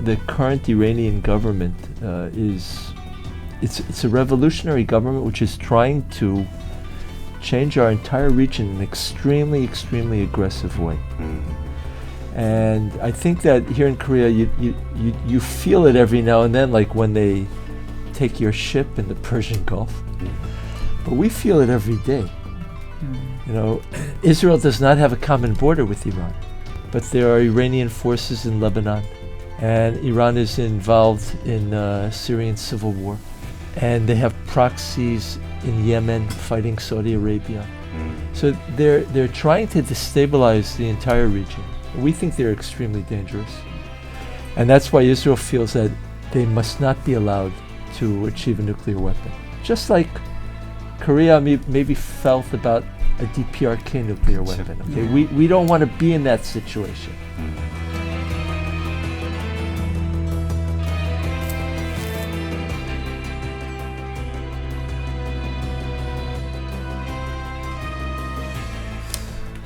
the current Iranian government it's a revolutionary government which is trying to change our entire region in an extremely aggressive way. And I think that here in Korea you feel it every now and then, like when they take your ship in the Persian Gulf. But we feel it every day. You know, Israel does not have a common border with Iran, but there are Iranian forces in Lebanon, and Iran is involved in Syrian civil war, and they have proxies in Yemen fighting Saudi Arabia. So they're trying to destabilize the entire region. We think they're extremely dangerous, and that's why Israel feels that they must not be allowed to achieve a nuclear weapon. Just like Korea maybe felt about a DPRK nuclear weapon. Okay, we don't want to be in that situation.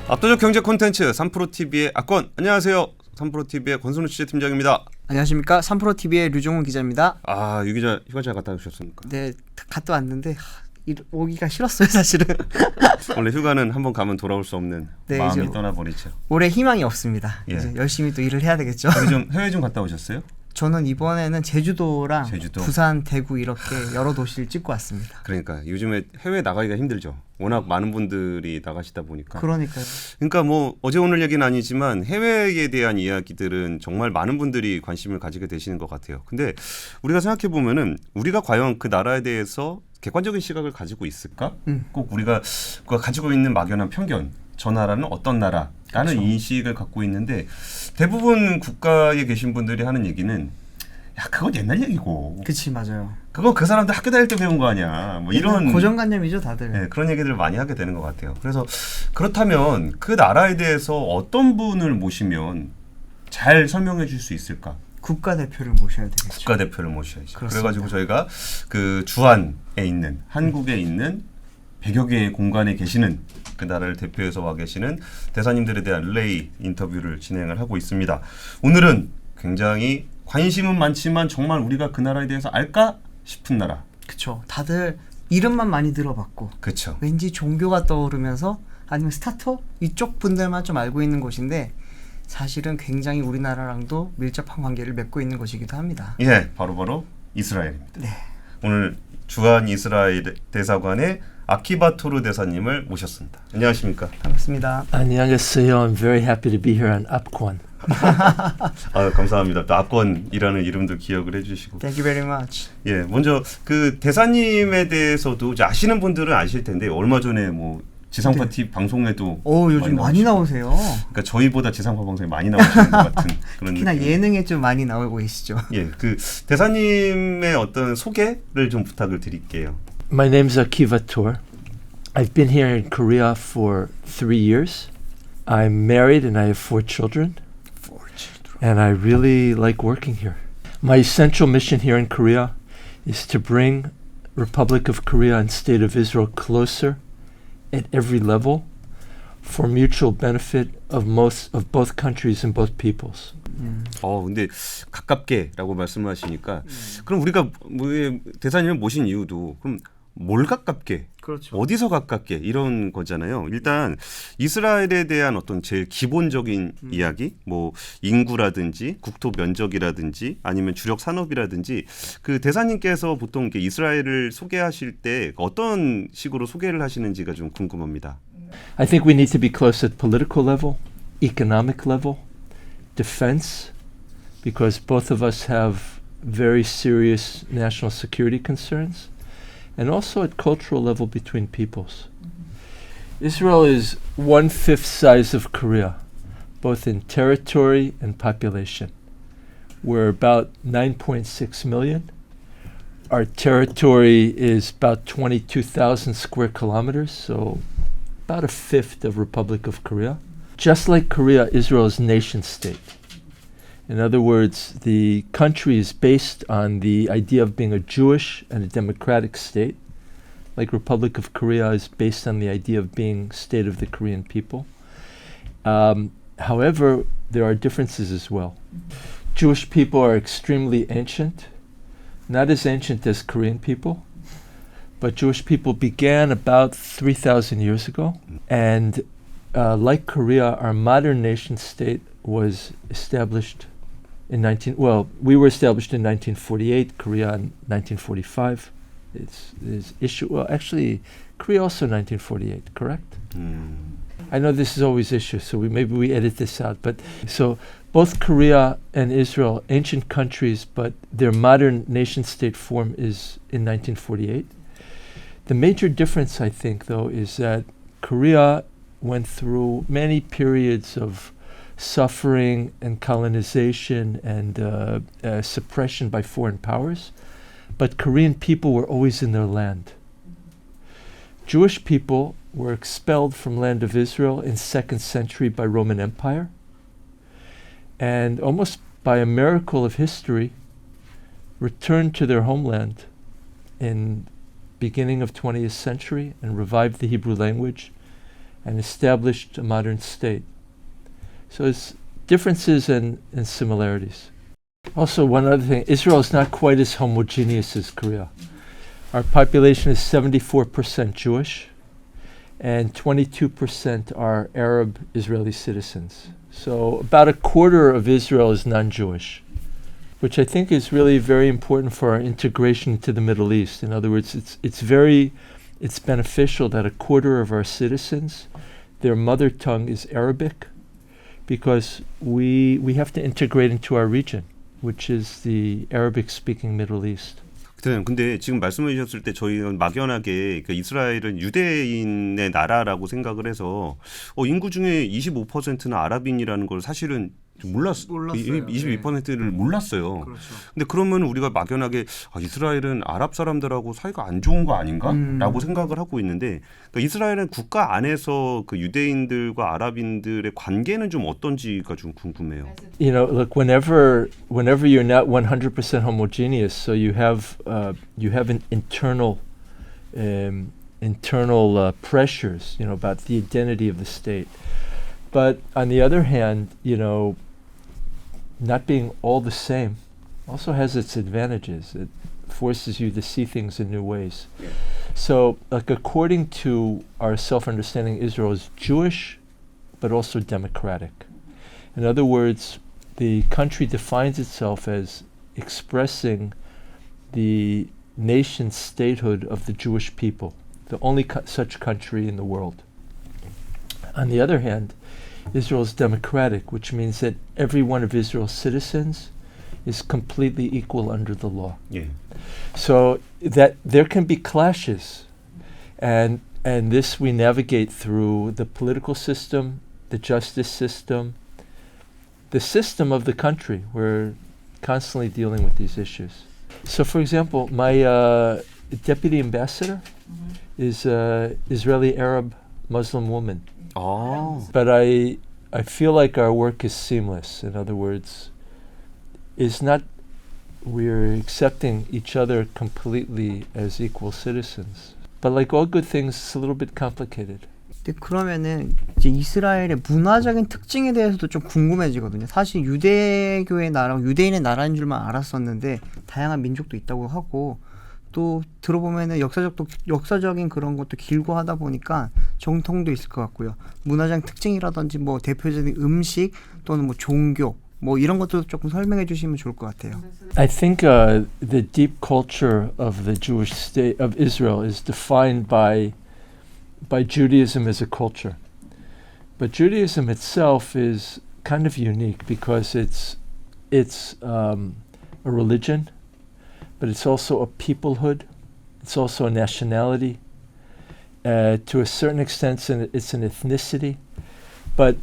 압도적 경제 콘텐츠 삼프로TV의 악권. 안녕하세요. 삼프로TV의 권순우 취재팀장입니다. 안녕하십니까. 삼프로TV의 류종훈 기자입니다. 아, 유 기자 휴가 잘 갔다 오셨습니까? 네, 갔다 왔는데 오기가 싫었어요, 사실은. 원래 휴가는 한번 가면 돌아올 수 없는 네, 마음이 떠나버리죠. 올해 희망이 없습니다. 예. 이제 열심히 또 일을 해야 되겠죠. 해외 좀 갔다 오셨어요? 저는 이번에는 제주도랑 제주도. 부산, 대구 이렇게 여러 도시를 찍고 왔습니다. 그러니까 요즘에 해외 나가기가 힘들죠. 워낙 많은 분들이 나가시다 보니까. 그러니까요. 그러니까 뭐 어제 오늘 얘기는 아니지만 해외에 대한 이야기들은 정말 많은 분들이 관심을 가지게 되시는 것 같아요. 근데 우리가 생각해 보면은 우리가 과연 그 나라에 대해서 객관적인 시각을 가지고 있을까? 꼭 우리가 가지고 있는 막연한 편견, 저 나라는 어떤 나라라는 그렇죠. 인식을 갖고 있는데 대부분 국가에 계신 분들이 하는 얘기는 야, 그건 옛날 얘기고. 그치, 맞아요. 그거 그 사람들 학교 다닐 때 배운 거 아니야. 뭐 이런 고정관념이죠, 다들. 네, 그런 얘기들을 많이 하게 되는 것 같아요. 그래서 그렇다면 그 나라에 대해서 어떤 분을 모시면 잘 설명해 줄 수 있을까? 국가대표를 모셔야 되겠죠. 국가대표를 모셔야죠. 그렇습니다. 그래가지고 저희가 그 주한에 있는 한국에 있는 100여 개의 공간에 계시는 그 나라를 대표해서 와 계시는 대사님들에 대한 릴레이 인터뷰를 진행을 하고 있습니다. 오늘은 굉장히 관심은 많지만 정말 우리가 그 나라에 대해서 알까 싶은 나라. 그렇죠. 다들 이름만 많이 들어봤고 그렇죠. 왠지 종교가 떠오르면서 아니면 스타트업 이쪽 분들만 좀 알고 있는 곳인데 사실은 굉장히 우리나라랑도 밀접한 관계를 맺고 있는 곳이기도 합니다. 예, 바로 이스라엘입니다. 네. 오늘 주한 이스라엘 대사관의 아키바 토르 대사님을 모셨습니다. 안녕하십니까? 반갑습니다. 안녕하세요. I'm very happy to be here on 압권. 아, 감사합니다. 또 압권이라는 이름도 기억을 해주시고. Thank you very much. 예, 먼저 그 대사님에 대해서도 이제 아시는 분들은 아실 텐데 얼마 전에 뭐 지상파 TV 방송에도 요즘 많이 나오세요. 그러니까 저희보다 지상파 방송에 많이 나오시는 것 같은 그런 특히나 느낌. 예능에 좀 많이 나오고 계시죠. 예, 그 대사님의 어떤 소개를 좀 부탁을 드릴게요. My name is Akiva Torwa. I've been here in Korea for 3 years. I'm married and I have 4 children. And I really like working here. My essential mission here in Korea is to bring Republic of Korea and State of Israel closer at every level for mutual benefit of both countries and both peoples. 근데 가깝게라고 말씀하시니까 그럼 우리가 대사님을 모신 이유도 그럼 뭘 가깝게? 그렇죠. 어디서 가깝게? 이런 거잖아요. 일단 이스라엘에 대한 어떤 제일 기본적인 이야기, 뭐 인구라든지 국토 면적이라든지 아니면 주력 산업이라든지 그 대사님께서 보통 이렇게 이스라엘을 소개하실 때 어떤 식으로 소개를 하시는지가 좀 궁금합니다. I think we need to be close at political level, economic level, defense, because both of us have very serious national security concerns. And also at cultural level between peoples. Israel is 1/5 size of Korea, both in territory and population. We're about 9.6 million. Our territory is about 22,000 square kilometers, so about a fifth of Republic of Korea. Just like Korea, Israel is nation state. In other words, the country is based on the idea of being a Jewish and a democratic state, like Republic of Korea is based on the idea of being state of the Korean people. However, there are differences as well. Jewish people are extremely ancient, not as ancient as Korean people, but Jewish people began about 3,000 years ago. And like Korea, our modern nation state was established in we were established in 1948, Korea in 1945. Actually, Korea also 1948, correct? I know this is always issue, so maybe we edit this out. But so both Korea and Israel, ancient countries, but their modern nation-state form is in 1948. The major difference, I think, though, is that Korea went through many periods of suffering and colonization and suppression by foreign powers, but Korean people were always in their land. Jewish people were expelled from land of Israel in 2nd century by Roman Empire, and almost by a miracle of history, returned to their homeland in beginning of 20th century and revived the Hebrew language and established a modern state. So it's differences and similarities. Also, one other thing, Israel is not quite as homogeneous as Korea. Our population is 74% Jewish and 22% are Arab Israeli citizens. So about a quarter of Israel is non-Jewish, which I think is really very important for our integration into the Middle East. In other words, it's beneficial that a quarter of our citizens, their mother tongue is Arabic, because we have to integrate into our region, which is the Arabic-speaking Middle East. 근데 지금 말씀해 주셨을 때 저희는 막연하게 이스라엘은 유대인의 나라라고 생각을 해서 인구 중에 25%는 아랍인이라는 걸 사실은 몰랐어요. 22%를 몰랐어요. 그렇죠. 근데 그러면 우리가 막연하게 이스라엘은 아랍 사람들하고 사이가 안 좋은 거 아닌가라고 생각을 하고 있는데 이스라엘은 국가 안에서 그 유대인들과 아랍인들의 관계는 좀 어떤지가 좀 궁금해요. You know, look, whenever you're not 100% homogeneous, so you have an internal pressures, about the identity of the state. But on the other hand, not being all the same also has its advantages. It forces you to see things in new ways. Yeah. So, according to our self-understanding, Israel is Jewish, but also democratic. In other words, the country defines itself as expressing the nation statehood of the Jewish people, the only such country in the world. On the other hand, Israel is democratic, which means that every one of Israel's citizens is completely equal under the law. Yeah. So that there can be clashes, and this we navigate through the political system, the justice system, the system of the country. We're constantly dealing with these issues. So, for example, my deputy ambassador is an Israeli Arab Muslim woman. Oh. But I feel like our work is seamless. In other words, we're accepting each other completely as equal citizens. But like all good things, it's a little bit complicated. 근데 그러면은 이제 이스라엘의 문화적인 특징에 대해서도 좀 궁금해지거든요. 사실 유대교의 나라, 유대인의 나라인 줄만 알았었는데 다양한 민족도 있다고 하고 또 들어보면은 역사적인 그런 것도 길고 하다 보니까 정통도 있을 것 같고요. 문화적 특징이라든지 뭐 대표적인 음식 또는 뭐 종교 뭐 이런 것도 조금 설명해 주시면 좋을 것 같아요. I think the deep culture of the Jewish state of Israel is defined by Judaism as a culture. But Judaism itself is kind of unique because it's a religion, but it's also a peoplehood. It's also a nationality. To a certain extent, it's an ethnicity. But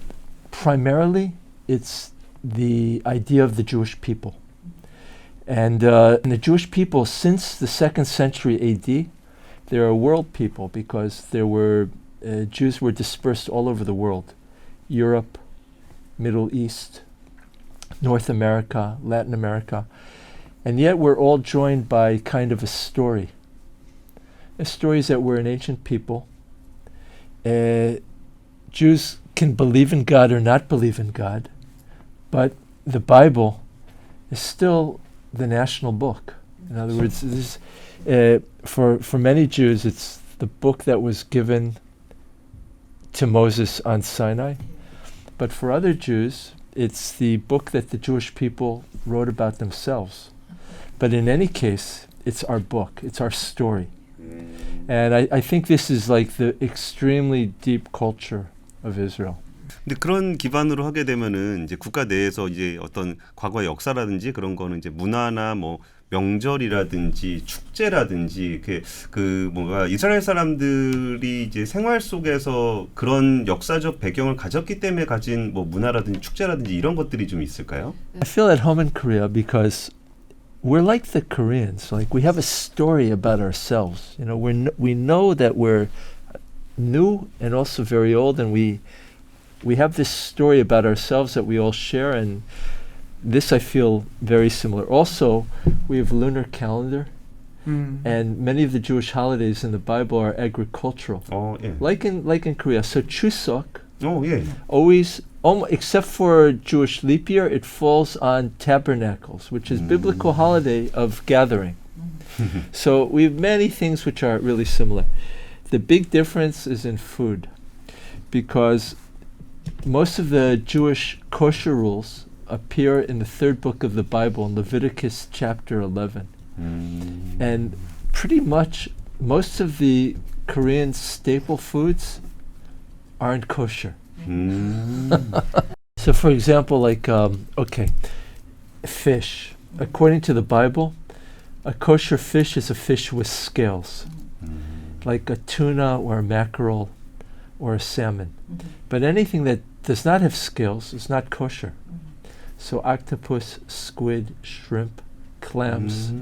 primarily, it's the idea of the Jewish people. And the Jewish people, since the 2nd century AD, they're a world people because Jews were dispersed all over the world. Europe, Middle East, North America, Latin America. And yet we're all joined by kind of a story. A story is that we're an ancient people. Jews can believe in God or not believe in God, but the Bible is still the national book. In other words, this, for many Jews, it's the book that was given to Moses on Sinai. But for other Jews, it's the book that the Jewish people wrote about themselves. But in any case, it's our book, it's our story. And I think this is like the extremely deep culture of Israel. 근데 그런 기반으로 하게 되면은 이제 국가 내에서 이제 어떤 과거의 역사라든지 그런 거는 이제 문화나 뭐 명절이라든지 축제라든지 그 뭔가 이스라엘 사람들이 이제 생활 속에서 그런 역사적 배경을 가졌기 때문에 가진 뭐 문화라든지 축제라든지 이런 것들이 좀 있을까요? I feel at home in Korea because we're like the Koreans. Like we have a story about ourselves. You know, we know that we're new and also very old, and we have this story about ourselves that we all share, and this I feel very similar. Also, we have lunar calendar, and many of the Jewish holidays in the Bible are agricultural, 예. like in Korea. So Chuseok, 예. always, except for Jewish leap year, it falls on Tabernacles, which is biblical holiday of gathering. So we have many things which are really similar. The big difference is in food, because most of the Jewish kosher rules appear in the third book of the Bible, in Leviticus chapter 11. And pretty much most of the Korean staple foods aren't kosher. So for example, like, fish. According to the Bible, a kosher fish is a fish with scales, like a tuna or a mackerel or a salmon. But anything that does not have scales is not kosher. So octopus, squid, shrimp, clams,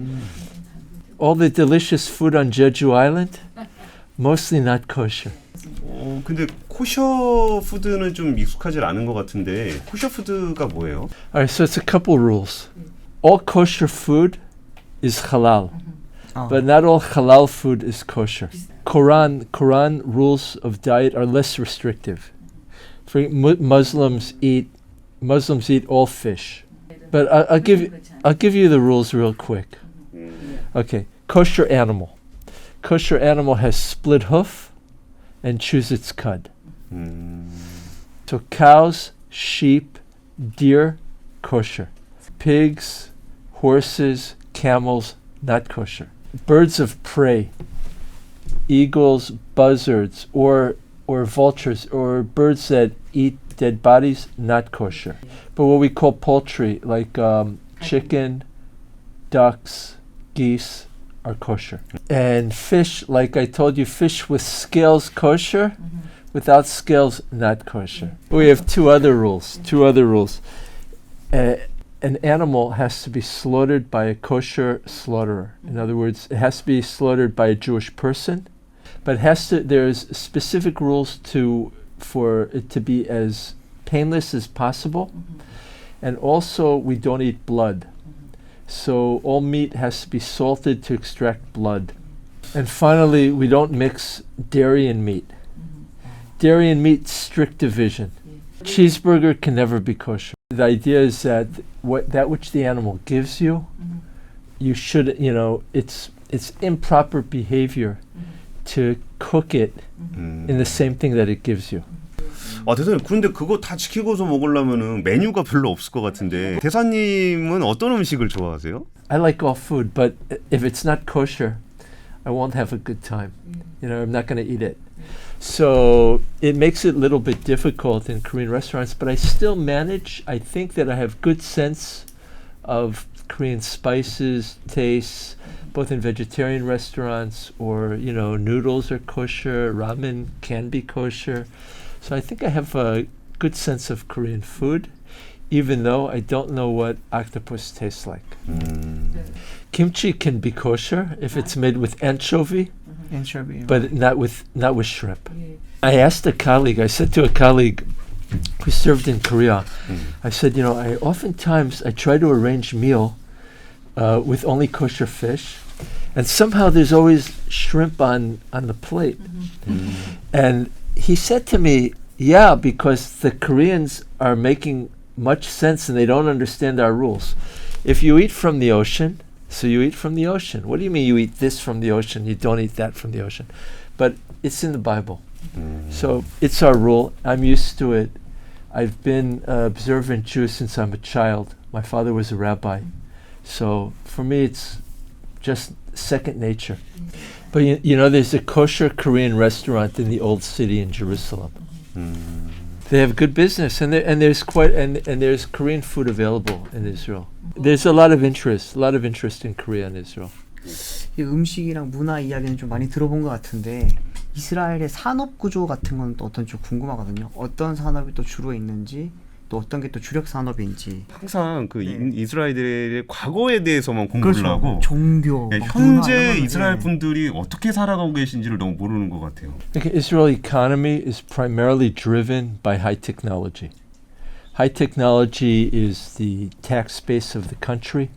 all the delicious food on Jeju Island, mostly not kosher. 근데 코셔 푸드는 좀 익숙하지 않은 것 같은데 코셔 푸드가 뭐예요? All right, so it's a couple rules. All kosher food is halal, but not all halal food is kosher. Quran rules of diet are less restrictive. For Muslims eat all fish, but I'll give you the rules real quick. Okay, kosher animal. Kosher animal has split hoof and chews its cud. So cows, sheep, deer, kosher. Pigs, horses, camels, not kosher. Birds of prey, eagles, buzzards, or vultures, or birds that eat dead bodies, not kosher. But what we call poultry, like chicken, ducks, geese, are kosher. And fish, like I told you, fish with scales, kosher. Without scales, not kosher. We have two other rules. An animal has to be slaughtered by a kosher slaughterer. In other words, it has to be slaughtered by a Jewish person, but there's specific rules for it to be as painless as possible. And also, we don't eat blood. So all meat has to be salted to extract blood. And finally, we don't mix dairy and meat. Dairy and meat, strict division. Cheeseburger can never be kosher. The idea is that that which the animal gives you, you should, it's improper behavior to cook it in the same thing that it gives you. 대사님, 그런데 그거 다 지키고서 먹으려면은 메뉴가 별로 없을 것 같은데 대사님은 어떤 음식을 좋아하세요? I like all food, but if it's not kosher, I won't have a good time. I'm not going to eat it. So it makes it a little bit difficult in Korean restaurants, but I still manage. I think that I have good sense of Korean spices, tastes, both in vegetarian restaurants or, noodles are kosher, ramen can be kosher. So I think I have a good sense of Korean food, even though I don't know what octopus tastes like. Kimchi can be kosher if it's made with anchovy. But not with shrimp. I asked a colleague, I said to a colleague who served in Korea, I said, I oftentimes try to arrange meal with only kosher fish, and somehow there's always shrimp on the plate. And he said to me, yeah, because the Koreans are making much sense and they don't understand our rules. if you eat from the ocean, so you eat from the ocean. What do you mean you eat this from the ocean? You don't eat that from the ocean. But it's in the Bible. So it's our rule. I'm used to it. I've been observant Jew since I'm a child. My father was a rabbi. So for me, it's just second nature. But you know, there's a kosher Korean restaurant in the old city in Jerusalem. They have good business, and there's there's Korean food available in Israel. There's a lot of interest in Korea and Israel. 이 음식이랑 문화 이야기는 좀 많이 들어본 것 같은데 이스라엘의 산업 구조 같은 건 또 어떤지 좀 궁금하거든요. 어떤 산업이 또 주로 있는지 또 어떤 게 또 주력 산업인지. 항상 그 이스라엘의 과거에 대해서만 공부를 하고 종교, 현재 이스라엘 분들이 어떻게 살아가고 계신지를 너무 모르는 것 같아요. Israel economy is primarily driven by high technology. High technology is the tax base of the country,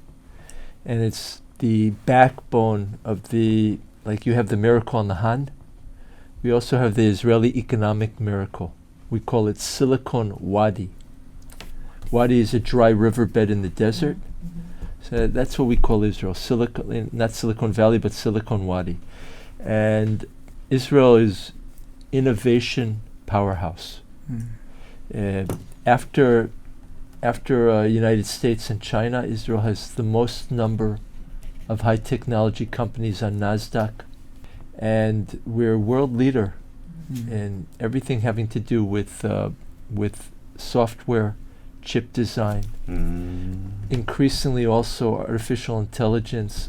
and it's the backbone of the, like you have the miracle on the Han, we also have the Israeli economic miracle. We call it Silicon Wadi. Wadi is a dry riverbed in the desert. So that's what we call Israel. Silicon, not Silicon Valley, but Silicon Wadi. And Israel is innovation powerhouse. After United States and China, Israel has the most number of high technology companies on NASDAQ, and we're world leader in everything having to do with software, chip design, increasingly also artificial intelligence.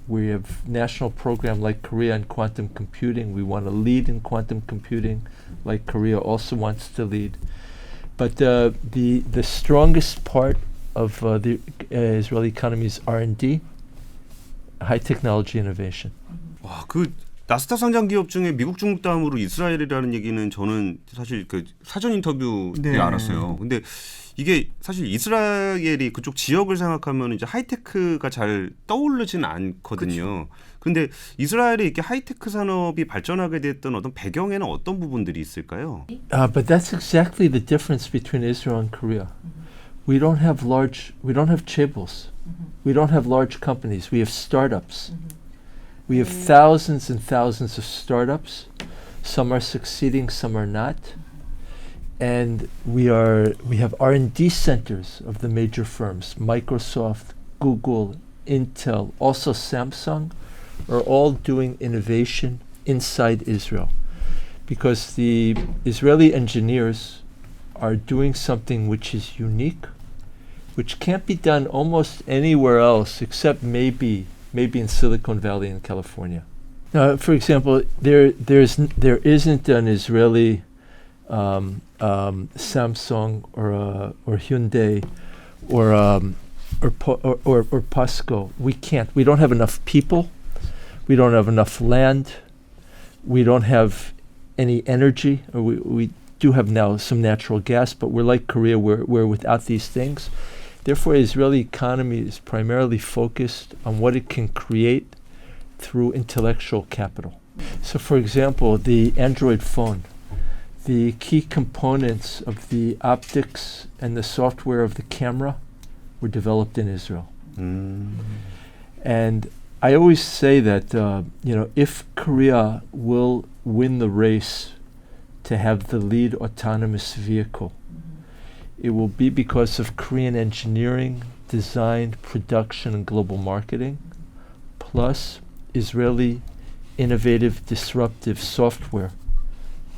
We have national program like Korea in quantum computing. We want to lead in quantum computing, like Korea also wants to lead. But the strongest part of the Israeli economy is R&D, high technology innovation. 와, 그 나스닥 상장 기업 중에 미국, 중국 다음으로 이스라엘이라는 얘기는 저는 사실 그 사전 인터뷰 때 알았어요. 근데 이게 사실 이스라엘이 그쪽 지역을 생각하면 이제 하이테크가 잘 떠오르진 않거든요. 근데 이스라엘에 이렇게 하이테크 산업이 발전하게 됐던 어떤 배경에는 어떤 부분들이 있을까요? But that's exactly the difference between Israel and Korea. We don't have chaebols. We don't have large companies. We have startups. We have thousands and thousands of startups. Some are succeeding, some are not. And we have R&D centers of the major firms. Microsoft, Google, Intel, also Samsung are all doing innovation inside Israel. Because the Israeli engineers are doing something which is unique, which can't be done almost anywhere else except maybe in Silicon Valley in California. For example, there isn't an Israeli Samsung or Hyundai or Pasco. We don't have enough people. We don't have enough land. We don't have any energy. Or we do have now some natural gas, but we're like Korea, we're without these things. Therefore, Israeli economy is primarily focused on what it can create through intellectual capital. So, for example, the Android phone, the key components of the optics and the software of the camera were developed in Israel. And I always say that if Korea will win the race to have the lead autonomous vehicle, it will be because of Korean engineering, design, production, and global marketing, plus Israeli innovative, disruptive software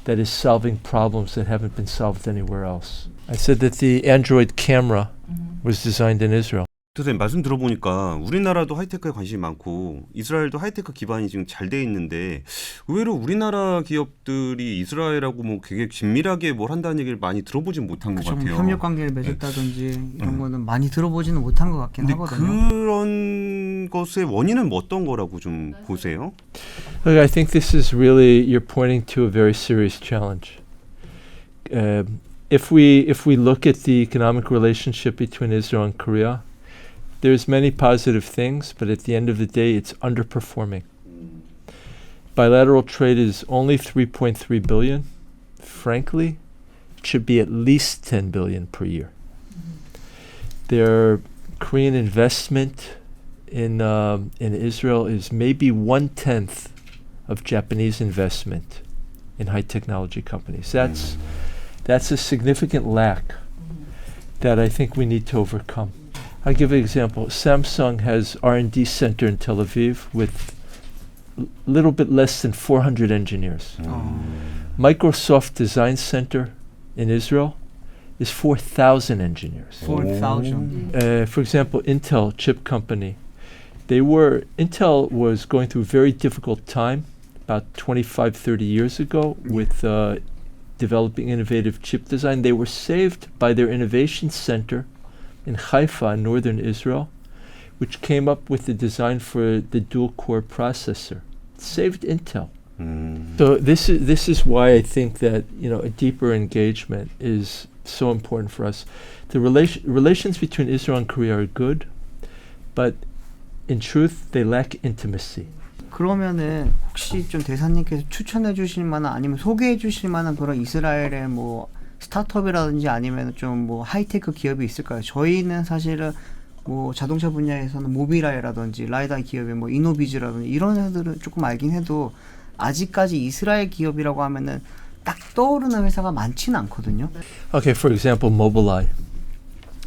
that is solving problems that haven't been solved anywhere else. I said that the Android camera was designed in Israel. 선생님 말씀 들어보니까 우리나라도 하이테크에 관심이 많고 이스라엘도 하이테크 기반이 지금 잘 돼 있는데 의외로 우리나라 기업들이 이스라엘하고 뭐 되게 긴밀하게 뭘 한다는 얘기를 많이 들어보진 못한 것 같아요. 협력 관계를 맺었다든지 이런 거는 많이 들어보지는 못한 것 같긴 하거든요. 그런 것의 원인은 뭐 어떤 거라고 좀 보세요? Look, I think this is really, you're pointing to a very serious challenge. If we look at the economic relationship between Israel and Korea, there's many positive things, but at the end of the day, it's underperforming. Bilateral trade is only 3.3 billion. Frankly, it should be at least 10 billion per year. Their Korean investment in Israel is maybe 1/10 of Japanese investment in high technology companies. That's a significant lack that I think we need to overcome. I'll give an example. Samsung has R&D center in Tel Aviv with little bit less than 400 engineers. Microsoft Design Center in Israel is 4,000 engineers. 4,000. For example, Intel chip company, Intel was going through a very difficult time about 25, 30 years ago with developing innovative chip design. They were saved by their innovation center in Haifa, northern Israel, which came up with the design for the dual-core processor. It saved Intel. So this is why I think that a deeper engagement is so important for us. The relations between Israel and Korea are good, but in truth, they lack intimacy. 그러면은 혹시 좀 대사님께서 추천해 주실 만한 아니면 소개해 주실 만한 그런 이스라엘의 뭐 스타트업이라든지 아니면 좀 뭐 하이테크 기업이 있을까요? 저희는 사실은 뭐 자동차 분야에서는 모빌아이라든지 라이다 기업의 뭐 이노비즈라든지 이런 회사들은 조금 알긴 해도 아직까지 이스라엘 기업이라고 하면은 딱 떠오르는 회사가 많지는 않거든요. Okay, for example, Mobileye.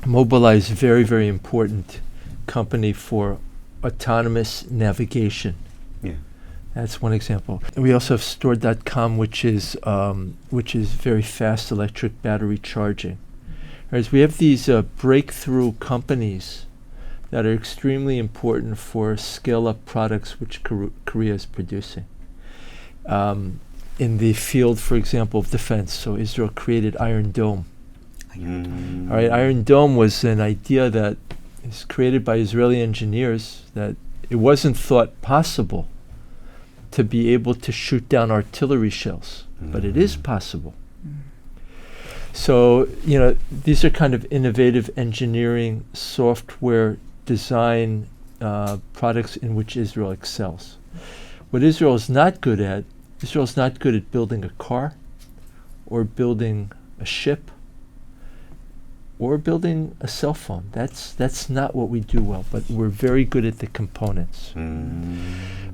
Mobileye is a very, very important company for autonomous navigation. Yeah. That's one example. We also have Store.com, which is very fast electric battery charging. Whereas we have these breakthrough companies that are extremely important for scale-up products which Korea is producing. In the field, for example, of defense, so Israel created Iron Dome. All right, Iron Dome was an idea that is created by Israeli engineers that it wasn't thought possible to be able to shoot down artillery shells, but it is possible. So, these are kind of innovative engineering, software design products in which Israel excels. What Israel is not good at building a car or building a ship or building a cell phone. That's not what we do well, but we're very good at the components.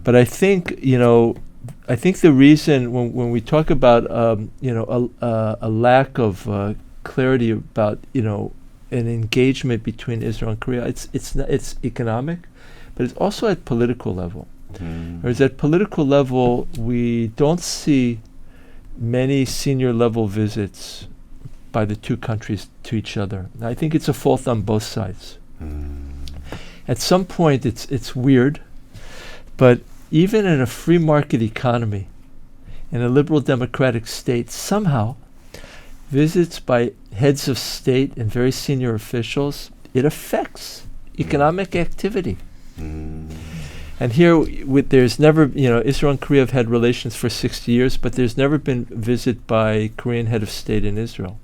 But I think the reason when we talk about a lack of clarity about an engagement between Israel and Korea, it's economic, but it's also at political level. Whereas at political level, we don't see many senior level visits by the two countries to each other. I think it's a fault on both sides. At some point, it's weird, but even in a free market economy, in a liberal democratic state, somehow visits by heads of state and very senior officials, it affects economic activity. And here, there's never, Israel and Korea have had relations for 60 years, but there's never been a visit by Korean head of state in Israel.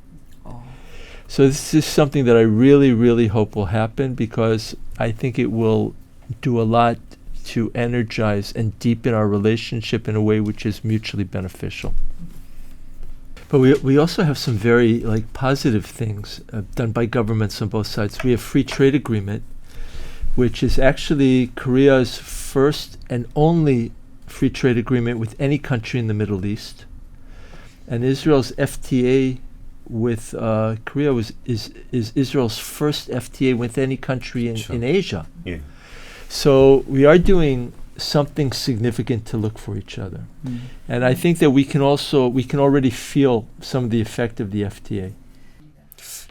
So this is something that I really, really hope will happen, because I think it will do a lot to energize and deepen our relationship in a way which is mutually beneficial. But we also have some very positive things done by governments on both sides. We have free trade agreement, which is actually Korea's first and only free trade agreement with any country in the Middle East. And Israel's FTA with Korea is Israel's first FTA with any country in Asia. Yeah. So we are doing something significant to look for each other. And I think that we can already feel some of the effect of the FTA.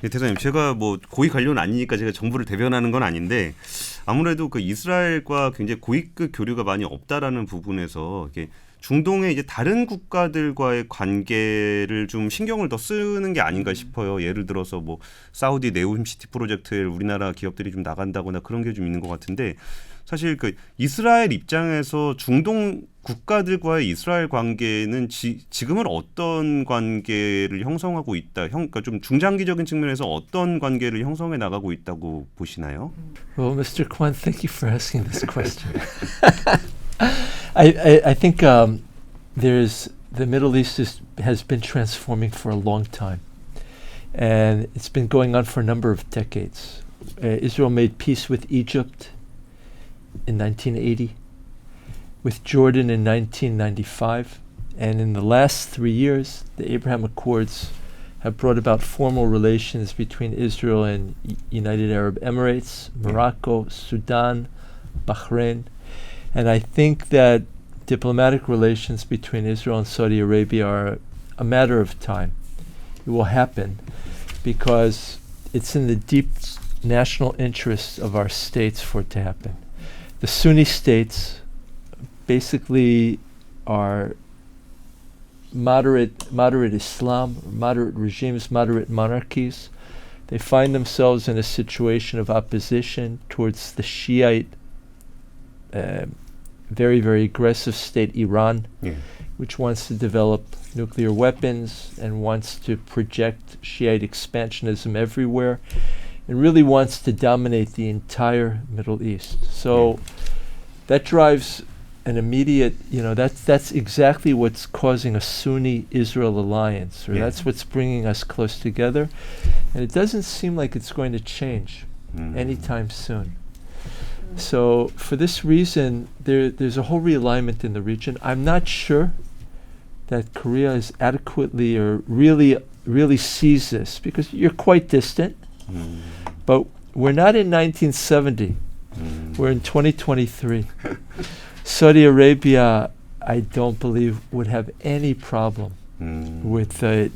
네, 대사님, 제가 뭐 고위 관료는 아니니까 제가 정부를 대변하는 건 아닌데 아무래도 그 이스라엘과 굉장히 고위급 교류가 많이 없다라는 부분에서 이게 중동의 이제 다른 국가들과의 관계를 좀 신경을 더 쓰는 게 아닌가 싶어요. 예를 들어서 뭐 사우디 네옴시티 프로젝트에 우리나라 기업들이 좀 나간다거나 그런 게 좀 있는 것 같은데, 사실 그 이스라엘 입장에서 중동 국가들과의 이스라엘 관계는 지금은 어떤 관계를 형성하고 있다? 그러니까 좀 중장기적인 측면에서 어떤 관계를 형성해 나가고 있다고 보시나요? Well, Mr. Kwan, thank you for asking this question. I think the Middle East has been transforming for a long time, and it's been going on for a number of decades. Israel made peace with Egypt in 1980, with Jordan in 1995, and in the last 3 years, the Abraham Accords have brought about formal relations between Israel and United Arab Emirates, Morocco, Sudan, Bahrain. And I think that diplomatic relations between Israel and Saudi Arabia are a matter of time. It will happen because it's in the deep national interest of our states for it to happen. The Sunni states basically are moderate Islam, moderate regimes, moderate monarchies. They find themselves in a situation of opposition towards the Shiite, very, very aggressive state Iran, which wants to develop nuclear weapons and wants to project Shiite expansionism everywhere and really wants to dominate the entire Middle East. So that drives an immediate, that's exactly what's causing a Sunni-Israel alliance, or that's what's bringing us close together. And it doesn't seem like it's going to change anytime soon. So for this reason, there's a whole realignment in the region. I'm not sure that Korea is adequately or really sees this, because you're quite distant. But we're not in 1970. We're in 2023. Saudi Arabia, I don't believe, would have any problem with a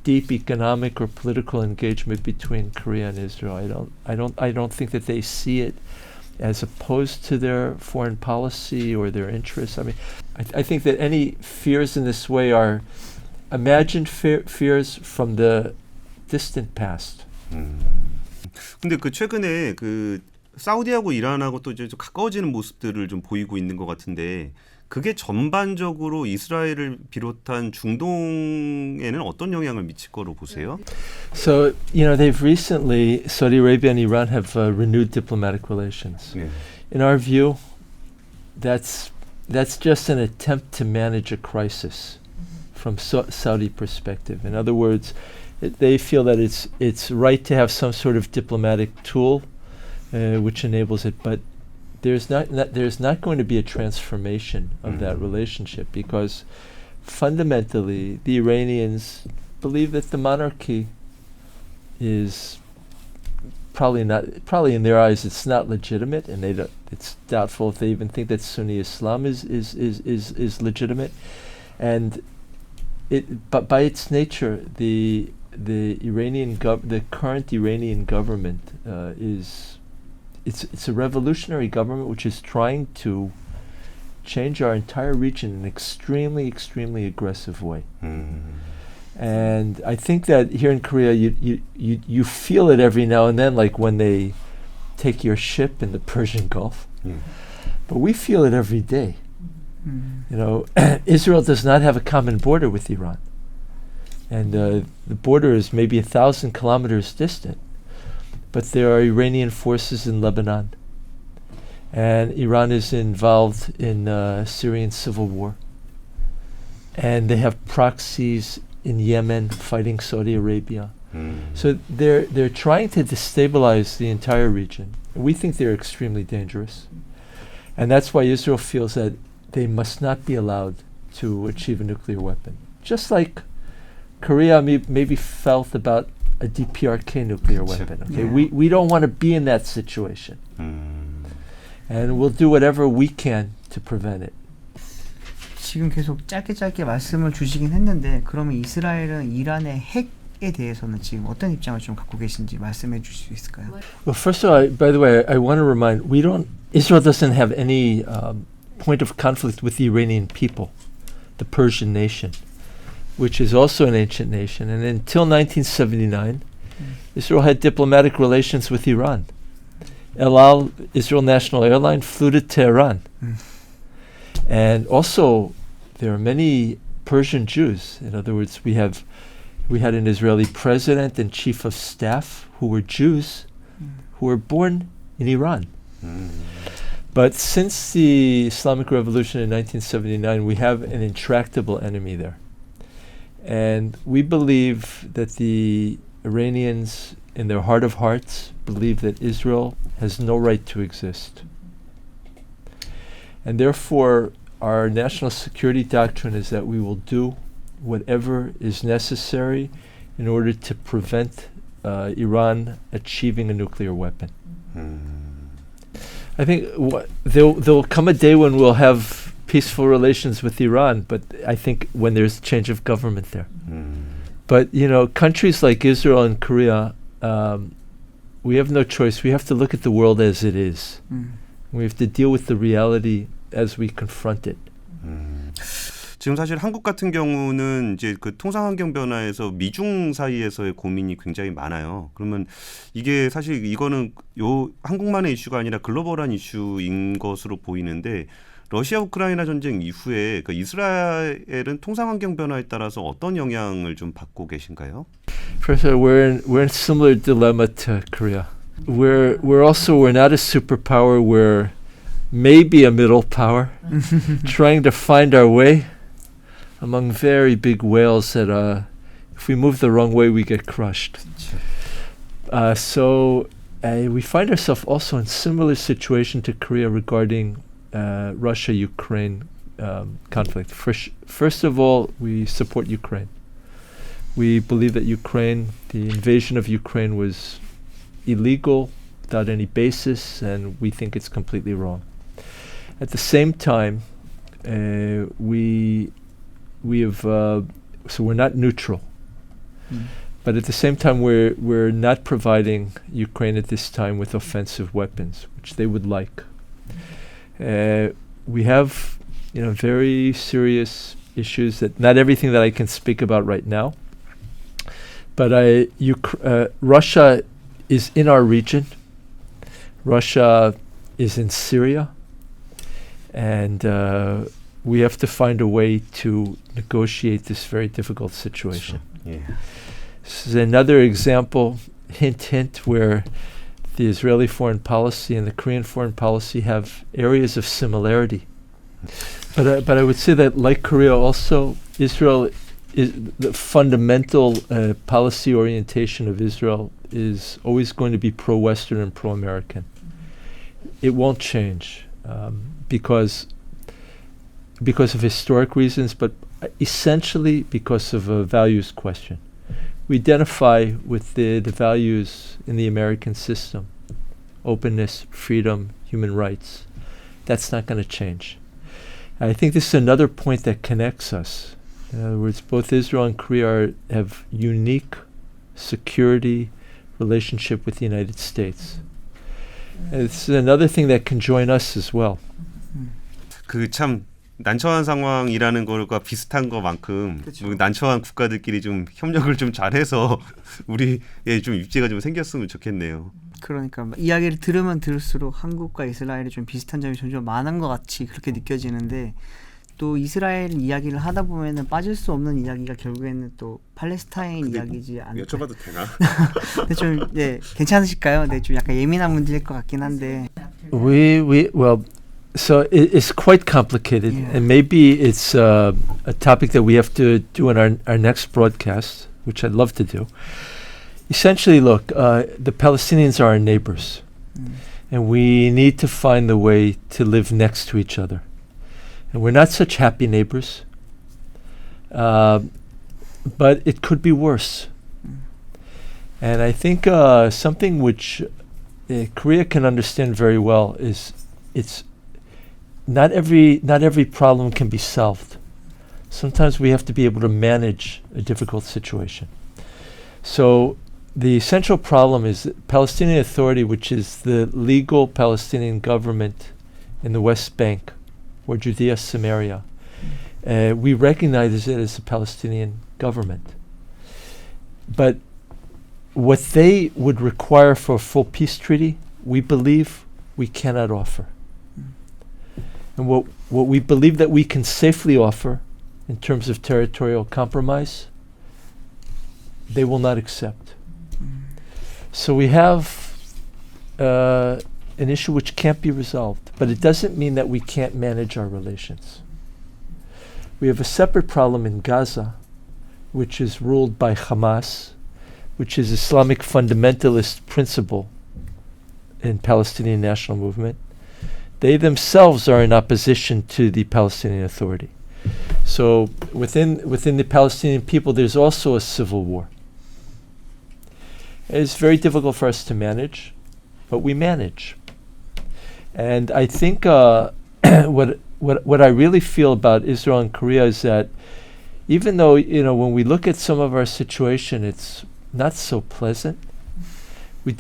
deep economic or political engagement between Korea and Israel. I don't think that they see it as opposed to their foreign policy or their interests. I mean, I think that any fears in this way are imagined fears from the distant past. 근데 그 최근에 그 사우디하고 이란하고 또 이제 좀 가까워지는 모습들을 좀 보이고 있는 것 같은데, 그게 전반적으로 이스라엘을 비롯한 중동에는 어떤 영향을 미칠 거로 보세요? So, they've recently, Saudi Arabia and Iran have renewed diplomatic relations. In our view, that's just an attempt to manage a crisis from Saudi perspective. In other words, they feel that it's right to have some sort of diplomatic tool which enables it, but there's not going to be a transformation of that relationship, because fundamentally the Iranians believe that the monarchy is probably in their eyes it's not legitimate, and it's doubtful if they even think that Sunni Islam is legitimate, and but by its nature the current Iranian government it's a revolutionary government which is trying to change our entire region in an extremely, extremely aggressive way. And I think that here in Korea, you feel it every now and then, like when they take your ship in the Persian Gulf. But we feel it every day. Israel does not have a common border with Iran. And the border is maybe 1,000 kilometers distant. But there are Iranian forces in Lebanon, and Iran is involved in Syrian civil war, and they have proxies in Yemen fighting Saudi Arabia. So they're trying to destabilize the entire region. We think they're extremely dangerous, and that's why Israel feels that they must not be allowed to achieve a nuclear weapon, just like Korea maybe felt about a DPRK nuclear weapon. Okay, we don't want to be in that situation, and we'll do whatever we can to prevent it. 지금 계속 짧게 말씀을 주시긴 했는데, 그러면 이스라엘은 이란의 핵에 대해서는 지금 어떤 입장을 좀 갖고 계신지 말씀해 주실 수 있을까요? Well, first of all, by the way, I want to remind, Israel doesn't have any point of conflict with the Iranian people, the Persian nation, which is also an ancient nation. And until 1979, Israel had diplomatic relations with Iran. El Al, Israel National Airline, flew to Tehran. And also, there are many Persian Jews. In other words, we had an Israeli president and chief of staff who were Jews who were born in Iran. But since the Islamic Revolution in 1979, we have an intractable enemy there. And we believe that the Iranians, in their heart of hearts, believe that Israel has no right to exist. And therefore, our national security doctrine is that we will do whatever is necessary in order to prevent Iran achieving a nuclear weapon. I think there'll come a day when we'll have peaceful relations with Iran, but I think when there's change of government there. But you know, countries like Israel and Korea, we have no choice. We have to look at the world as it is. We have to deal with the reality as we confront it. 지금 사실 한국 같은 경우는 이제 그 통상 환경 변화에서 미중 사이에서의 고민이 굉장히 많아요. 그러면 이게 사실 이거는 요 한국만의 이슈가 아니라 글로벌한 이슈인 것으로 보이는데 러시아 우크라이나 전쟁 이후에 그 이스라엘은 통상 환경 변화에 따라서 어떤 영향을 좀 받고 계신가요? First, we're in a similar dilemma to Korea. We're not a superpower. We're maybe a middle power, trying to find our way among very big whales that if we move the wrong way, we get crushed. So we find ourselves also in similar situation to Korea regarding Russia-Ukraine conflict. First of all, we support Ukraine. We believe that the invasion of Ukraine was illegal, without any basis, and we think it's completely wrong. At the same time, we have so we're not neutral, but at the same time we're not providing Ukraine at this time with offensive weapons, which they would like. We have, very serious issues that not everything that I can speak about right now. But Russia is in our region. Russia is in Syria, and we have to find a way to negotiate this very difficult situation. Sure. Yeah. This is another example, hint, where the Israeli foreign policy and the Korean foreign policy have areas of similarity. But I would say that, like Korea, also Israel is the fundamental policy orientation of Israel is always going to be pro-Western and pro-American. It won't change because of historic reasons, but essentially because of a values question. We identify with the values in the American system: openness, freedom, human rights. That's not going to change. And I think this is another point that connects us. In other words, both Israel and Korea have unique security relationship with the United States. And it's another thing that can join us as well. 그 참 난처한 상황이라는 것과 비슷한 것만큼 난처한 국가들끼리 좀 협력을 좀 잘해서 우리의 좀 입지가 좀 생겼으면 좋겠네요. 그러니까 이야기를 들으면 들을수록 한국과 이스라엘이 좀 비슷한 점이 점점 많은 것 같이 그렇게 느껴지는데, 또 이스라엘 이야기를 하다 보면은 빠질 수 없는 이야기가 결국에는 또 팔레스타인 이야기지 않나. 여쭤봐도 되나? 근데 좀 괜찮으실까요? 네, 좀 약간 예민한 문제일 것 같긴 한데. Well, so it's quite complicated, and maybe it's a topic that we have to do in our next broadcast, which I'd love to do. Essentially, look, the Palestinians are our neighbors, and we need to find the way to live next to each other. And we're not such happy neighbors, but it could be worse. And I think something which Korea can understand very well is it's not every problem can be solved. Sometimes we have to be able to manage a difficult situation. So the central problem is the Palestinian Authority, which is the legal Palestinian government in the West Bank, or Judea, Samaria. We recognize it as a Palestinian government. But what they would require for a full peace treaty, we believe we cannot offer. And what we believe that we can safely offer in terms of territorial compromise, they will not accept. So we have an issue which can't be resolved, but it doesn't mean that we can't manage our relations. We have a separate problem in Gaza, which is ruled by Hamas, which is Islamic fundamentalist principle and Palestinian national movement. They themselves are in opposition to the Palestinian Authority. So within the Palestinian people, there's also a civil war. It's very difficult for us to manage, but we manage. And I think what I really feel about Israel and Korea is that even though, when we look at some of our situation, it's not so pleasant. I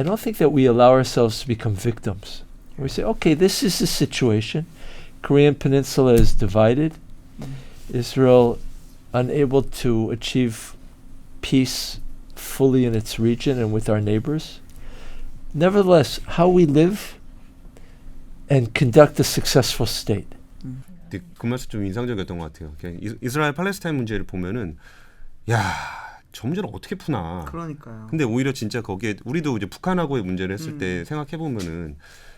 don't think that we allow ourselves to become victims. We say, okay, this is the situation. Korean Peninsula is divided. Israel unable to achieve peace fully in its region and with our neighbors. Nevertheless, how we live and conduct a successful state. 그 말씀 좀 인상적이었던 것 같아요. 이스라엘 팔레스타인 문제를 보면은 저 문제를 어떻게 푸나. 그러니까요. 근데 오히려 진짜 거기에 우리도 이제 북한하고의 문제를 했을 때 생각해 보면은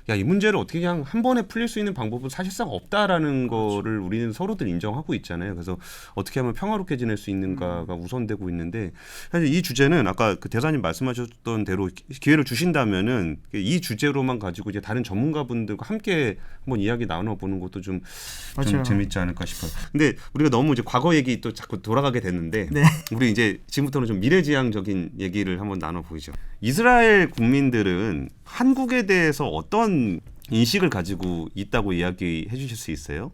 이 문제를 어떻게 그냥 한 번에 풀릴 수 있는 방법은 사실상 없다라는 거를 우리는 서로들 인정하고 있잖아요. 그래서 어떻게 하면 평화롭게 지낼 수 있는가가 우선되고 있는데 사실 이 주제는 아까 그 대사님 말씀하셨던 대로 기회를 주신다면은 이 주제로만 가지고 이제 다른 전문가분들과 함께 한번 이야기 나눠보는 것도 좀 재밌지 않을까 싶어요. 근데 우리가 너무 이제 과거 얘기 또 자꾸 돌아가게 됐는데 우리 이제 지금부터는 좀 미래지향적인 얘기를 한번 나눠보이죠. 이스라엘 국민들은 한국에 대해서 어떤 인식을 가지고 있다고 이야기해 주실 수 있어요?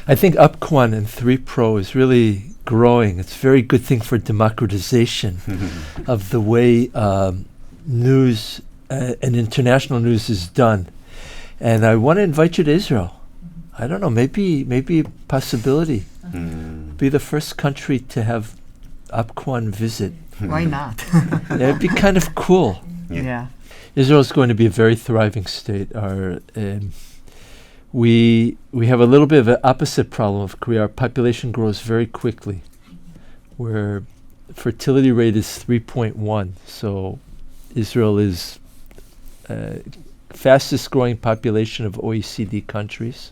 I think Upquan and 3Pro is really growing. It's a very good thing for democratization of the way news and international news is done. And I want to invite you to Israel. I don't know, maybe possibility. Be the first country to have Upquan visit. Why not? Yeah, it'd be kind of cool. Yeah. Israel is going to be a very thriving state. We have a little bit of an opposite problem of Korea. Our population grows very quickly, where fertility rate is 3.1. So Israel is fastest growing population of OECD countries.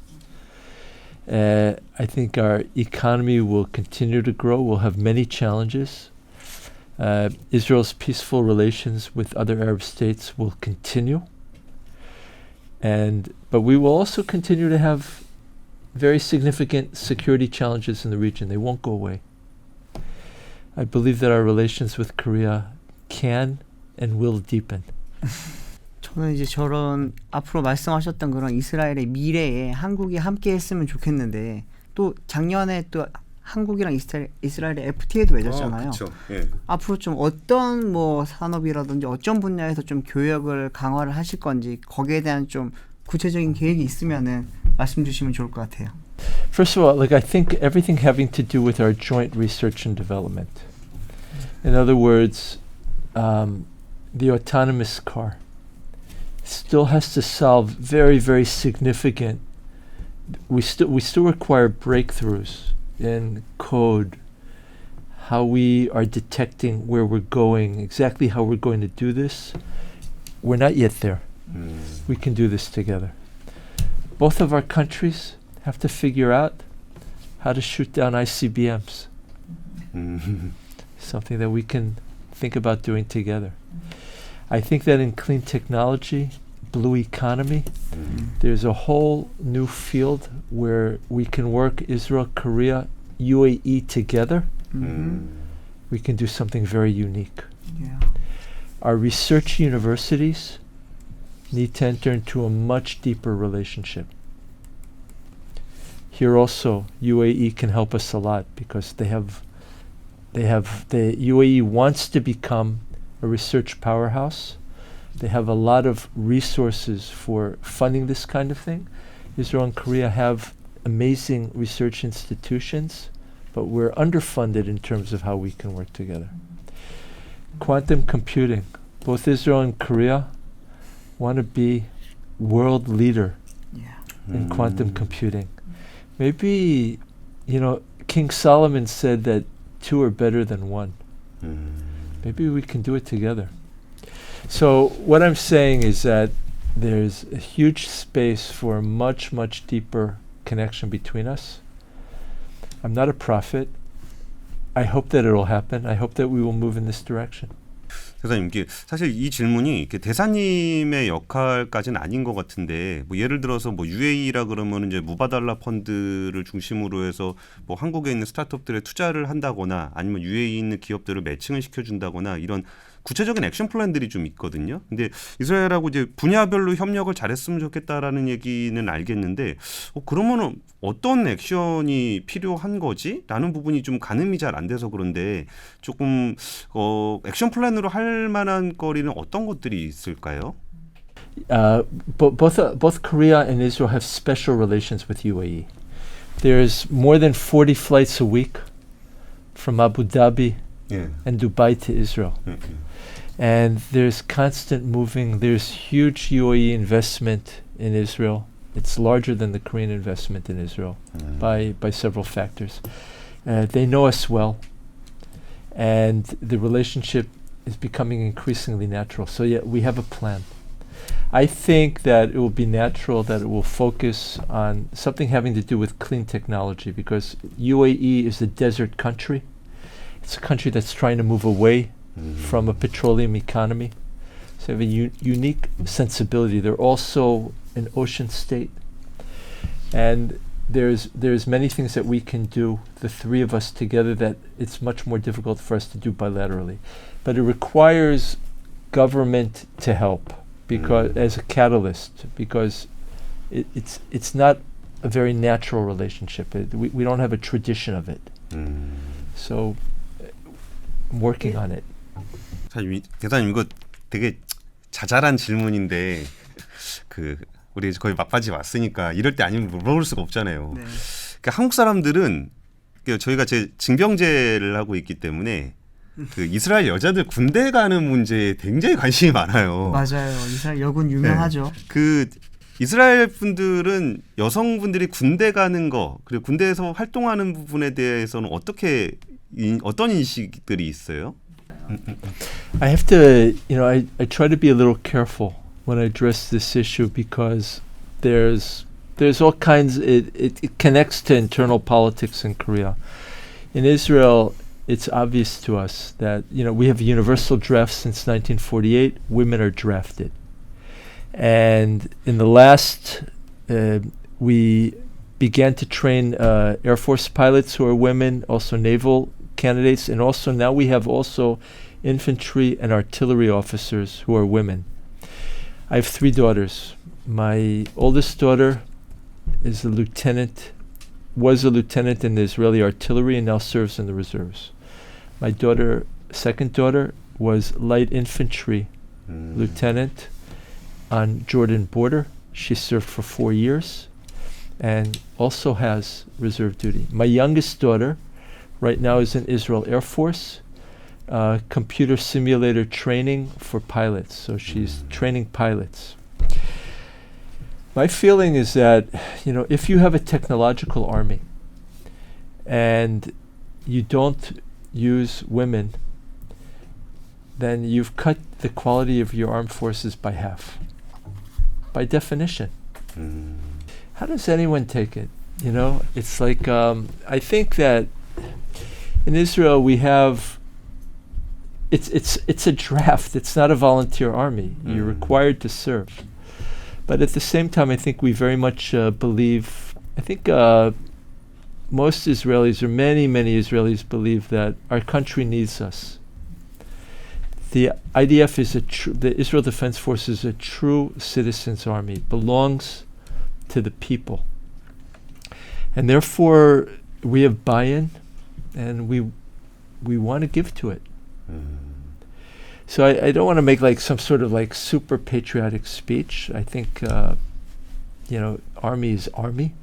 I think our economy will continue to grow. We'll have many challenges. Israel's peaceful relations with other Arab states will continue. But we will also continue to have very significant security challenges in the region. They won't go away. I believe that our relations with Korea can and will deepen. 저는 이제 저런 앞으로 말씀하셨던 그런 이스라엘의 미래에 한국이 함께 했으면 좋겠는데 또 작년에 또 한국이랑 이스라엘의 FTA도 맺었잖아요. 예. 앞으로 좀 어떤 뭐 산업이라든지 어떤 분야에서 좀 교역을 강화를 하실 건지 거기에 대한 좀 구체적인 계획이 있으면은 말씀 주시면 좋을 것 같아요. First of all, I think everything having to do with our joint research and development. In other words, the autonomous car still has to solve very, very significant. We still require breakthroughs in code, how we are detecting where we're going, exactly how we're going to do this. We're not yet there. We can do this together. Both of our countries have to figure out how to shoot down ICBMs. Something that we can think about doing together. I think that in clean technology, blue economy, there's a whole new field where we can work Israel, Korea, UAE together. We can do something very unique. Yeah. Our research universities need to enter into a much deeper relationship. Here also, UAE can help us a lot because the UAE wants to become a research powerhouse. They have a lot of resources for funding this kind of thing. Israel and Korea have amazing research institutions, but we're underfunded in terms of how we can work together. Quantum computing. Both Israel and Korea want to be world leader in quantum computing. Maybe, King Solomon said that two are better than one. Maybe we can do it together. So what I'm saying is that there's a huge space for a much, much deeper connection between us. I'm not a prophet. I hope that it'll happen. I hope that we will move in this direction. 대사님, 이게 사실 이 질문이 이렇게 대사님의 역할까지는 아닌 것 같은데, 뭐 예를 들어서 뭐 UAE라 그러면 이제 무바달라 펀드를 중심으로 해서 뭐 한국에 있는 스타트업들에 투자를 한다거나 아니면 UAE에 있는 기업들을 매칭을 시켜준다거나 이런 구체적인 액션 플랜들이 좀 있거든요. 근데 이스라엘하고 이제 분야별로 협력을 잘했으면 좋겠다라는 얘기는 알겠는데, 그러면은 어떤 액션이 필요한 거지? 라는 부분이 좀 가늠이 잘 안 돼서 그런데 조금 액션 플랜으로 할 만한 거리는 어떤 것들이 있을까요? Both Korea and Israel have special relations with UAE. There's more than 40 flights a week from Abu Dhabi and Dubai to Israel. And there's constant moving. There's huge UAE investment in Israel. It's larger than the Korean investment in Israel by several factors. They know us well, and the relationship is becoming increasingly natural. So yeah, we have a plan. I think that it will be natural that it will focus on something having to do with clean technology, because UAE is a desert country. It's a country that's trying to move away from a petroleum economy. So they have a unique sensibility. They're also an ocean state. And there's many things that we can do, the three of us together, that it's much more difficult for us to do bilaterally. But it requires government to help, because as a catalyst, because it's not a very natural relationship. We don't have a tradition of it. So I'm working on it. 대사님, 이거 되게 자잘한 질문인데 우리 거의 막바지 왔으니까 이럴 때 아니면 물어볼 수가 없잖아요. 네. 그러니까 한국 사람들은 저희가 징병제를 하고 있기 때문에 이스라엘 여자들 군대 가는 문제에 굉장히 관심이 많아요. 맞아요. 이스라엘 여군 유명하죠. 네. 이스라엘 분들은 여성분들이 군대 가는 거, 그리고 군대에서 활동하는 부분에 대해서는 어떤 인식들이 있어요? I have to, I try to be a little careful when I address this issue, because there's all kinds. It connects to internal politics in Korea. In Israel, it's obvious to us that we have a universal draft since 1948. Women are drafted, and in the last, we began to train Air Force pilots who are women, also naval candidates, and also now we have also infantry and artillery officers who are women. I have 3 daughters. My oldest daughter is was a lieutenant in the Israeli artillery and now serves in the reserves. My second daughter was light infantry lieutenant on Jordan border. She served for 4 years and also has reserve duty. My youngest daughter right now is in Israel Air Force, computer simulator training for pilots. So she's training pilots. My feeling is that, if you have a technological army and you don't use women, then you've cut the quality of your armed forces by half, by definition. How does anyone take it? It's like, I think that in Israel we have, it's a draft. It's not a volunteer army. You're required to serve. But at the same time, I think we very much believe, I think most Israelis, or many Israelis, believe that our country needs us. The IDF is the Israel Defense Force is a true citizens' army. It belongs to the people. And therefore, we have buy-in, and we want to give to it. So I don't want to make some sort of super patriotic speech. I think army is army,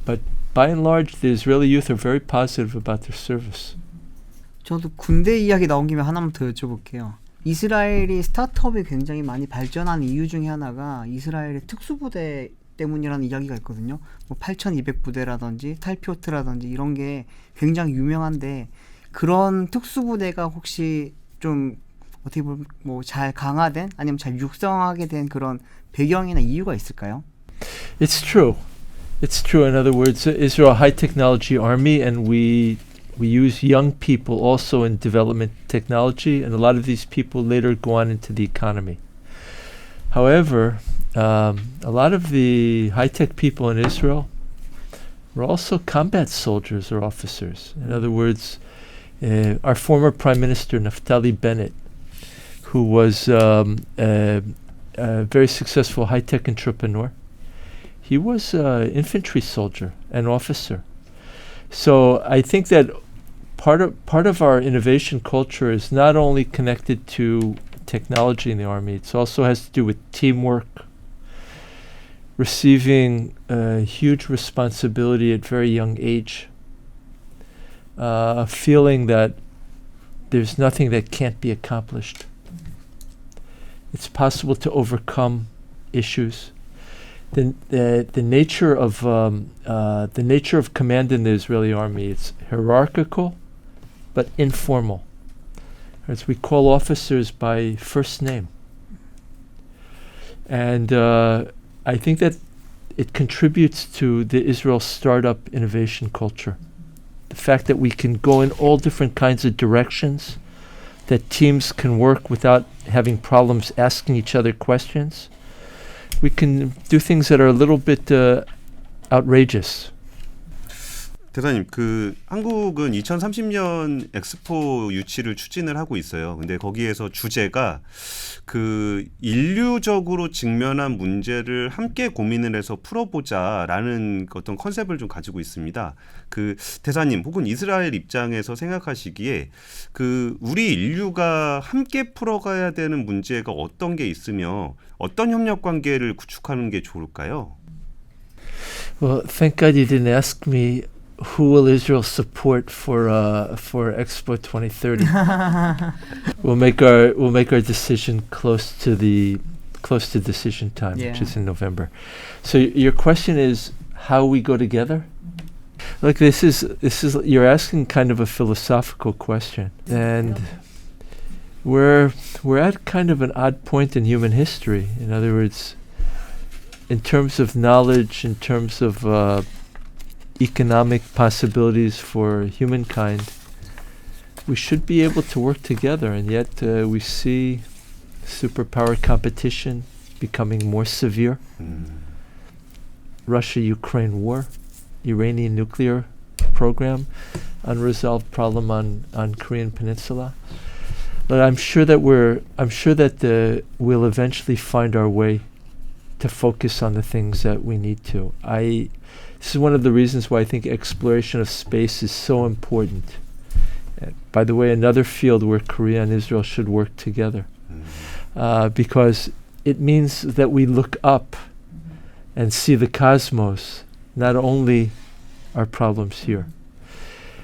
but by and large, the Israeli youth are very positive about their service. 저도 군대 이야기 나온 김에 하나만 더 여쭤볼게요. 이스라엘이 스타트업이 굉장히 많이 발전한 이유 중에 하나가 이스라엘의 특수부대 때문이라는 이야기가 있거든요. 8200부대라든지 탈피오트라든지 이런 게 굉장히 유명한데, 그런 특수부대가 혹시 좀 어떻게 보면 잘 강화된, 아니면 잘 육성하게 된 그런 배경이나 이유가 있을까요? It's true. In other words, Israel a high technology army, and we We use young people also in development technology, and a lot of these people later go on into the economy. However, a lot of the high-tech people in Israel were also combat soldiers or officers. In other words, our former Prime Minister Naftali Bennett, who was a very successful high-tech entrepreneur, he was an infantry soldier and officer. So I think that part of our innovation culture is not only connected to technology in the Army, it also has to do with teamwork, receiving huge responsibility at very young age, feeling that there's nothing that can't be accomplished. It's possible to overcome issues. The nature of command in the Israeli army, it's hierarchical, but informal. As we call officers by first name, and I think that it contributes to the Israel startup innovation culture. The fact that we can go in all different kinds of directions, that teams can work without having problems asking each other questions. We can do things that are a little bit outrageous. 대사님, 한국은 2030년 엑스포 유치를 추진을 하고 있어요. 근데 거기에서 주제가 인류적으로 직면한 문제를 함께 고민을 해서 풀어보자라는 어떤 컨셉을 좀 가지고 있습니다. 대사님 혹은 이스라엘 입장에서 생각하시기에 우리 인류가 함께 풀어가야 되는 문제가 어떤 게 있으며 어떤 협력 관계를 구축하는 게 좋을까요? Well, thank God you didn't ask me who will Israel support for Expo 2030. We'll make our decision close to decision time, which is in November. So your question is how we go together? Like this is you're asking kind of a philosophical question, and we're at kind of an odd point in human history. In other words, in terms of knowledge, in terms of economic possibilities for humankind, we should be able to work together, and yet we see superpower competition becoming more severe. Russia-Ukraine war, Iranian nuclear program, unresolved problem on Korean Peninsula. But I'm sure that we'll eventually find our way to focus on the things that we need to. This is one of the reasons why I think exploration of space is so important. By the way, another field where Korea and Israel should work together, because it means that we look up and see the cosmos, not only our problems here.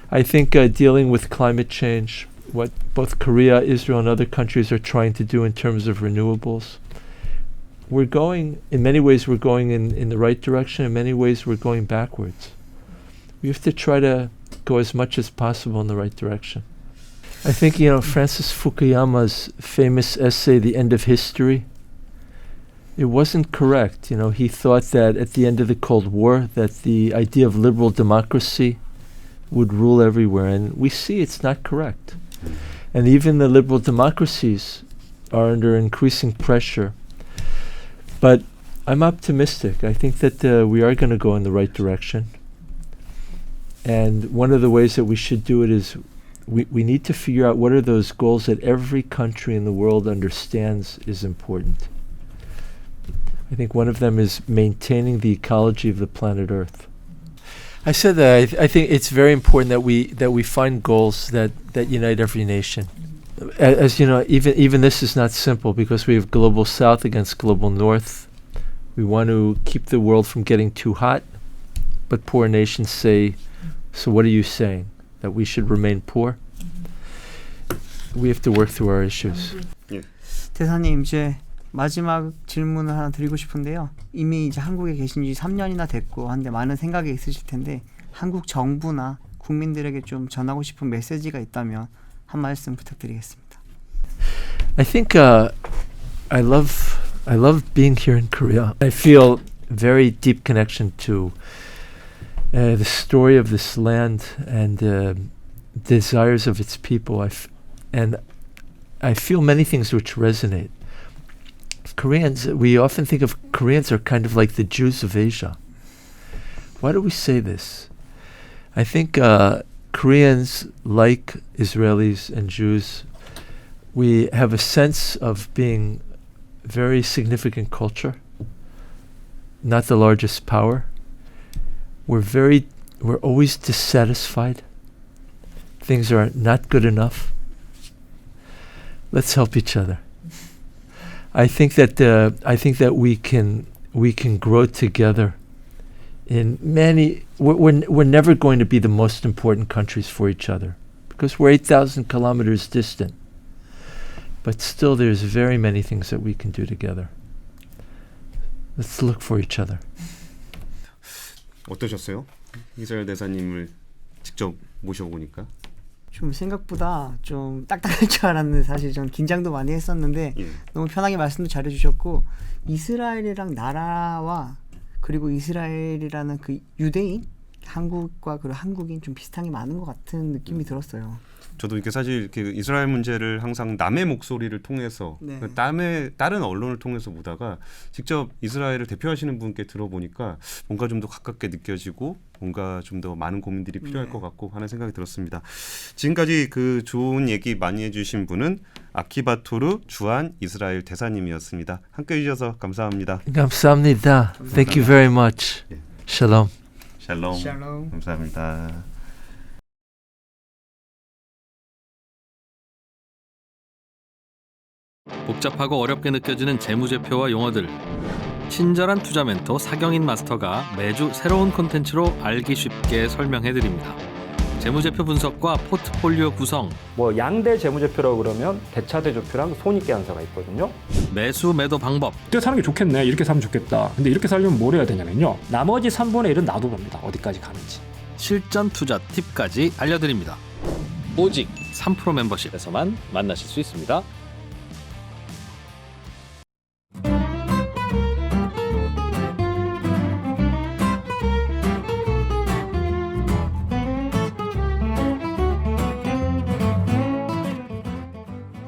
I think dealing with climate change, what both Korea, Israel, and other countries are trying to do in terms of renewables, in many ways we're going in the right direction, in many ways we're going backwards. We have to try to go as much as possible in the right direction. I think, Francis Fukuyama's famous essay, The End of History, it wasn't correct. He thought that at the end of the Cold War, that the idea of liberal democracy would rule everywhere, and we see it's not correct. And even the liberal democracies are under increasing pressure. But I'm optimistic. I think that we are going to go in the right direction. And one of the ways that we should do it is we need to figure out what are those goals that every country in the world understands is important. I think one of them is maintaining the ecology of the planet Earth. I said that I think it's very important that we find goals that unite every nation. As you know, even this is not simple because we have global South against global North. We want to keep the world from getting too hot, but poor nations say, so what are you saying? That we should remain poor? We have to work through our issues. 대사님, 이제 마지막 질문을 하나 드리고 싶은데요. 이미 이제 한국에 계신 지 3년이나 됐고 한데 많은 생각이 있으실 텐데 한국 정부나 국민들에게 좀 전하고 싶은 메시지가 있다면 한 말씀 부탁드리겠습니다. I think I love being here in Korea. I feel very deep connection to the story of this land and desires of its people. And I feel many things which resonate. Koreans, we often think of Koreans are kind of like the Jews of Asia. Why do we say this? I think Koreans, like Israelis and Jews, we have a sense of being very significant culture, not the largest power. We're always dissatisfied. Things are not good enough. Let's help each other. I think that we can grow together. In many, we're never going to be the most important countries for each other because we're 8,000 kilometers distant. But still, there's very many things that we can do together. Let's look for each other. 어떠셨어요? 이스라엘 대사님을 직접 모셔보니까. 좀 생각보다 좀 딱딱할 줄 알았는데 사실 좀 긴장도 많이 했었는데 너무 편하게 말씀도 잘해주셨고 이스라엘이랑 나라와 그리고 이스라엘이라는 그 유대인 한국과 그리고 한국인 좀 비슷한 게 많은 것 같은 느낌이 들었어요. 저도 이렇게 사실 이렇게 이스라엘 문제를 항상 남의 목소리를 통해서 네. 다른 언론을 통해서 보다가 직접 이스라엘을 대표하시는 분께 들어보니까 뭔가 좀 더 가깝게 느껴지고 뭔가 좀 더 많은 고민들이 필요할 것 같고 하는 생각이 들었습니다. 지금까지 그 좋은 얘기 많이 해주신 분은 아키바 토르 주한 이스라엘 대사님이었습니다. 함께 해주셔서 감사합니다. 감사합니다. Thank you very much. Shalom. 샬롬. 샬롬. 감사합니다. 복잡하고 어렵게 느껴지는 재무제표와 용어들. 친절한 투자 멘토 사경인 마스터가 매주 새로운 콘텐츠로 알기 쉽게 설명해드립니다. 재무제표 분석과 포트폴리오 구성, 뭐 양대 재무제표라고 그러면 대차대조표랑 손익계산서가 있거든요. 매수 매도 방법, 이때 사는 게 좋겠네, 이렇게 사면 좋겠다. 근데 이렇게 살려면 뭘 해야 되냐면요, 나머지 3분의 1은 놔둬봅니다. 어디까지 가는지. 실전 투자 팁까지 알려드립니다. 오직 3프로 멤버십에서만 만나실 수 있습니다.